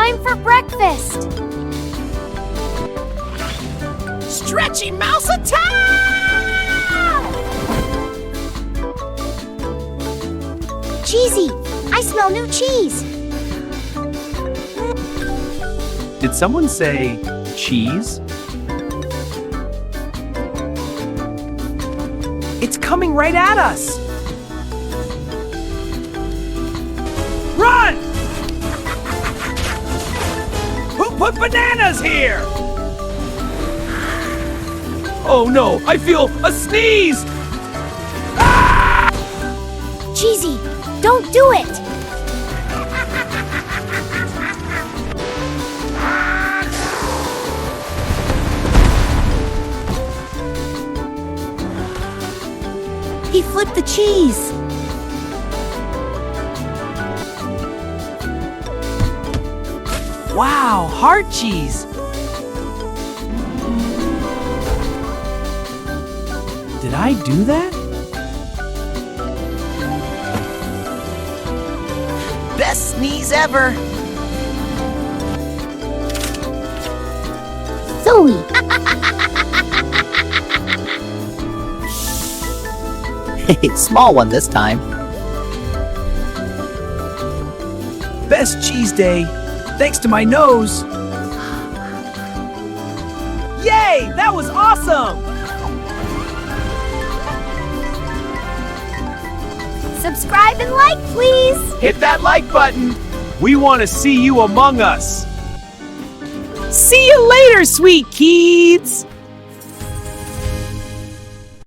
time for breakfast! Stretchy mouse attack! Cheesy! I smell new cheese! Did someone say cheese? It's coming right at us! Run! Who put bananas here? Oh no, I feel a sneeze! Cheesy, don't do it! He flipped the cheese. Wow, hard cheese! Did I do that? Best sneeze ever! Zoe! Small one this time. Best cheese day, thanks to my nose. Yay, that was awesome! Subscribe and like, please! Hit that like button. We want to see you among us. See you later, sweet kids!